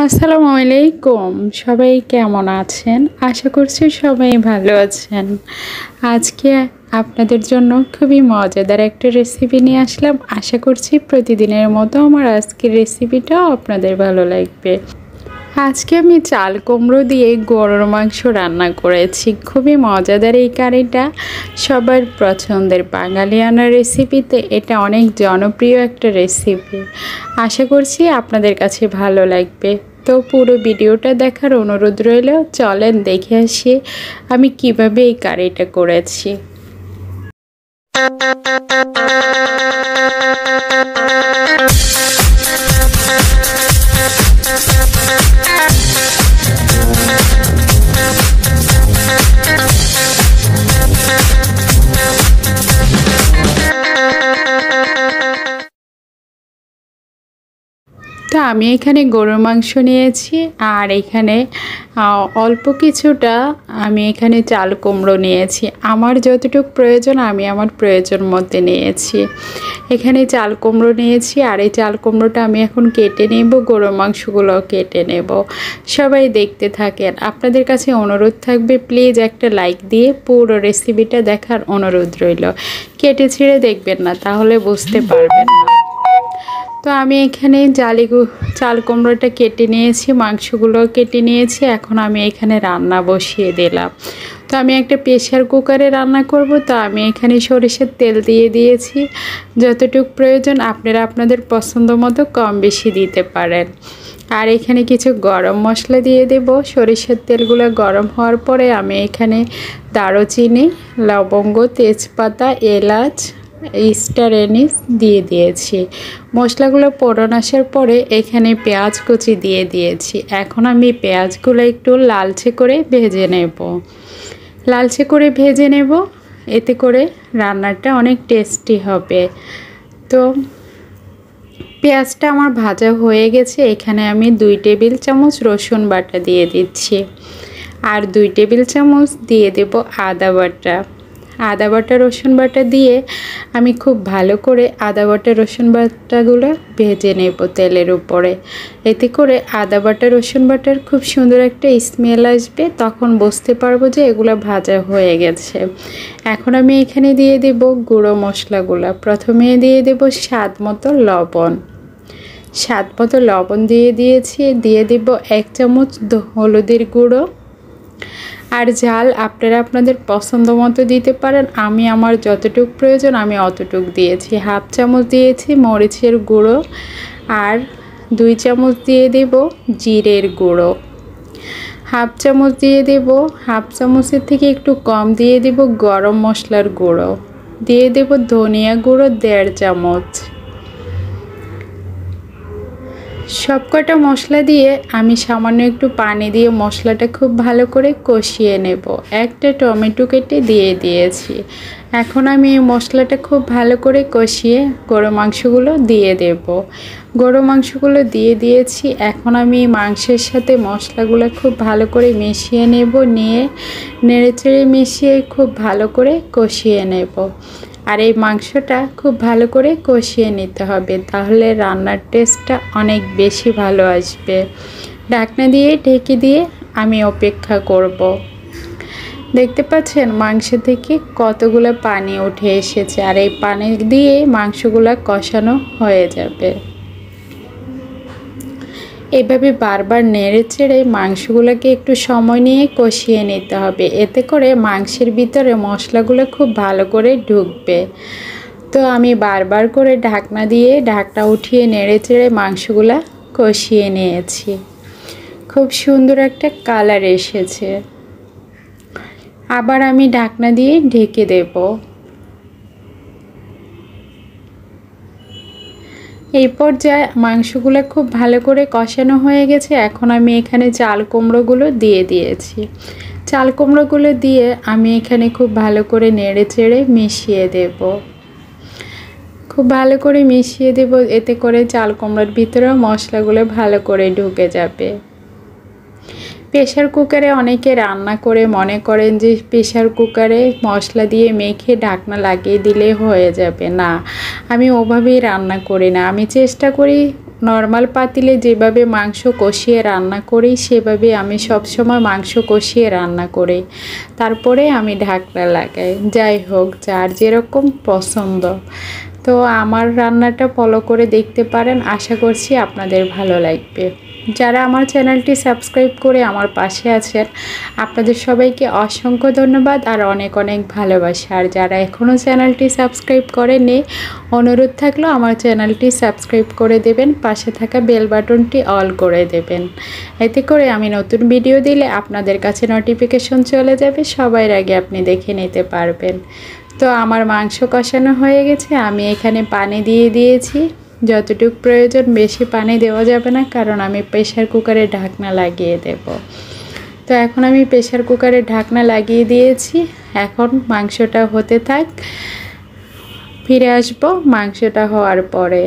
আসসালামু আলাইকুম। সবাই কেমন আছেন? আশা করছি সবাই ভালো আছেন। আজকে আপনাদের জন্য খুবই মজাদার একটা রেসিপি নিয়ে আসলাম। আশা করছি প্রতিদিনের মতো আমার আজকের রেসিপিটাও আপনাদের ভালো লাগবে। আজকে আমি চাল কুমড়ো দিয়ে গরুর মাংস রান্না করেছি। খুবই মজাদার এই কারিটা, সবার পছন্দের বাঙালিয়ানা রেসিপিতে এটা অনেক জনপ্রিয় একটা রেসিপি। আশা করছি আপনাদের কাছে ভালো লাগবে। তো পুরো ভিডিওটা দেখার অনুরোধ রইল। চলেন দেখে আসি আমি কিভাবে এই কারিটা করেছি। তো আমি এখানে গরুর মাংস নিয়েছি, আর এখানে অল্প কিছুটা আমি এখানে চাল কুমড়ো নিয়েছি। আমার যতটুকু প্রয়োজন আমি আমার প্রয়োজন মতো নিয়েছি। এখানে চাল কুমড়ো নিয়েছি, আর এই চাল কুমড়োটা আমি এখন কেটে নেব, গরুর মাংসগুলো কেটে নেব। সবাই দেখতে থাকেন। আপনাদের কাছে অনুরোধ থাকবে প্লিজ একটা লাইক দিয়ে পুরো রেসিপিটা দেখার অনুরোধ রইল। কেটে ছিঁড়ে দেখবেন না, তাহলে বুঝতে পারবেন না। তো আমি এখানে চাল কুমড়োটা কেটে নিয়েছি, মাংসগুলো কেটে নিয়েছি। এখন আমি এখানে রান্না বসিয়ে দিলাম। তো আমি একটা প্রেসার কুকারে রান্না করব। তো আমি এখানে সরিষার তেল দিয়ে দিয়েছি। যতটুকু প্রয়োজন আপনারা আপনাদের পছন্দ মতো কম বেশি দিতে পারেন। আর এখানে কিছু গরম মশলা দিয়ে দেব। সরিষার তেলগুলো গরম হওয়ার পরে আমি এখানে দারুচিনি, লবঙ্গ, তেজপাতা, এলাচ, স্টার এনিস দিয়ে দিয়েছি। মশলাগুলো ফোড়ন আসার পরে এখানে পেঁয়াজ কুচি দিয়ে দিয়েছি। এখন আমি পেঁয়াজগুলো একটু লালচে করে ভেজে নেব। লালচে করে ভেজে নেব, এতে করে রান্নাটা অনেক টেস্টি হবে। তো পেঁয়াজটা আমার ভাজা হয়ে গেছে। এখানে আমি 2 টেবিল চামচ রসুন বাটা দিয়ে দিচ্ছি, আর 2 টেবিল চামচ দিয়ে দেব আদা বাটা। আদা বাটা রসুন বাটা দিয়ে আমি খুব ভালো করে আদা বাটা রসুন বাটাগুলো ভেজে নেব তেলের উপরে। এতে করে আদা বাটা রসুন বাটার খুব সুন্দর একটা স্মেল আসবে, তখন বুঝতে পারবো যে এগুলো ভাজা হয়ে গেছে। এখন আমি এখানে দিয়ে দেব গুঁড়ো মশলাগুলো। প্রথমে দিয়ে দেব স্বাদ মতো লবণ। স্বাদ মতো লবণ দিয়ে দিয়েছি। দিয়ে দেব 1 চামচ হলুদের গুঁড়ো। আর ঝাল আপনারা আপনাদের পছন্দ মতো দিতে পারেন। আমি আমার যতটুকু প্রয়োজন আমি অতটুকু দিয়েছি। 1/2 চামচ দিয়েছি মরিচের গুঁড়ো, আর 2 চামচ দিয়ে দেব জিরের গুঁড়ো। 1/2 চামচ দিয়ে দেব, 1/2 চামচের থেকে একটু কম দিয়ে দেব গরম মশলার গুঁড়ো। দিয়ে দেব ধনিয়া গুঁড়ো 1.5 চামচ। সবকটা মশলা দিয়ে আমি সামান্য একটু পানি দিয়ে মশলাটা খুব ভালো করে কষিয়ে নেব। একটা টমেটো কেটে দিয়ে দিয়েছি। এখন আমি এই মশলাটা খুব ভালো করে কষিয়ে গরু মাংসগুলো দিয়ে দেব। গরু মাংসগুলো দিয়ে দিয়েছি। এখন আমি মাংসের সাথে মশলাগুলো খুব ভালো করে মিশিয়ে নেব। নিয়ে নেড়েচেড়ে মিশিয়ে খুব ভালো করে কষিয়ে নেব। আর এই মাংসটা খুব ভালো করে কষিয়ে নিতে হবে, তাহলে রান্নার টেস্টটা অনেক বেশি ভালো আসবে। ঢাকনা দিয়ে ঢেকে দিয়ে আমি অপেক্ষা করব। দেখতে পাচ্ছেন মাংস থেকে কতগুলো পানি উঠে এসেছে, আর এই পানি দিয়ে মাংসগুলো কষানো হয়ে যাবে। এভাবে বারবার নেড়ে চেড়ে মাংসগুলোকে একটু সময় নিয়ে কষিয়ে নিতে হবে। এতে করে মাংসের ভিতরে মশলাগুলো খুব ভালো করে ঢুকবে। তো আমি বারবার করে ঢাকনা উঠিয়ে নেড়ে চেড়ে মাংসগুলো কষিয়ে নিয়েছি। খুব সুন্দর একটা কালার এসেছে। আবার আমি ঢাকনা দিয়ে ঢেকে দেব। এই পর্যায়ে মাংসগুলো খুব ভালো করে কষানো হয়ে গেছে। এখন আমি এখানে চাল কুমড়োগুলো দিয়ে দিয়েছি। চাল কুমড়োগুলো দিয়ে আমি এখানে খুব ভালো করে নেড়ে চেড়ে মিশিয়ে দেব। খুব ভালো করে মিশিয়ে দেব, এতে করে চাল কুমড়োর ভিতরেও মশলাগুলো ভালো করে ঢুকে যাবে। প্রেসার কুকারে অনেকে রান্না করে মনে করেন যে প্রেসার কুকারে মশলা দিয়ে মেখে ঢাকনা লাগিয়ে দিলে হয়ে যাবে। না, আমি ওভাবেই রান্না করি না। আমি চেষ্টা করি নর্মাল পাতিলে যেভাবে মাংস কষিয়ে রান্না করি সেভাবে আমি সবসময় মাংস কষিয়ে রান্না করি, তারপরে আমি ঢাকনা লাগাই। যাই হোক, যার যেরকম পছন্দ। তো আমার রান্নাটা ফলো করে দেখতে পারেন, আশা করছি আপনাদের ভালো লাগবে। যারা আমার চ্যানেলটি সাবস্ক্রাইব করে আমার পাশে আছেন, আপনাদের সবাইকে অসংখ্য ধন্যবাদ আর অনেক অনেক ভালোবাসা। আর যারা এখনও চ্যানেলটি সাবস্ক্রাইব করেননি, অনুরোধ থাকলো আমার চ্যানেলটি সাবস্ক্রাইব করে দেবেন, পাশে থাকা বেল বাটনটি অল করে দেবেন। এতে করে আমি নতুন ভিডিও দিলে আপনাদের কাছে নোটিফিকেশন চলে যাবে, সবার আগে আপনি দেখে নিতে পারবেন। তো আমার মাংস কষানো হয়ে গেছে, আমি এখানে পানি দিয়ে দিয়েছি যতটুকু প্রয়োজন, বেশি পানি দেওয়া যাবে না, কারণ আমি প্রেসার কুকারে ঢাকনা লাগিয়ে দেব। তো এখন আমি প্রেসার কুকারে ঢাকনা লাগিয়ে দিয়েছি, এখন মাংসটা হতে থাক, ফিরে আসবো মাংসটা হওয়ার পরে।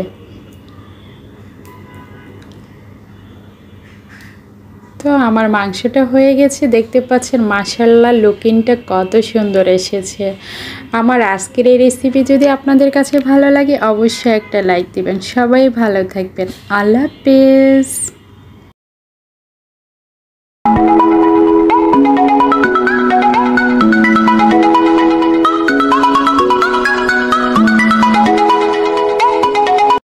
তো আমার মাংসটা হয়ে গেছে, দেখতে পাচ্ছেন মাশাআল্লাহ লুকিংটা কত সুন্দর এসেছে। আমার আজকের এই রেসিপি যদি আপনাদের কাছে ভালো লাগে অবশ্যই একটা লাইক দিবেন। সবাই ভালো থাকবেন, আল্লাহ হাফেজ।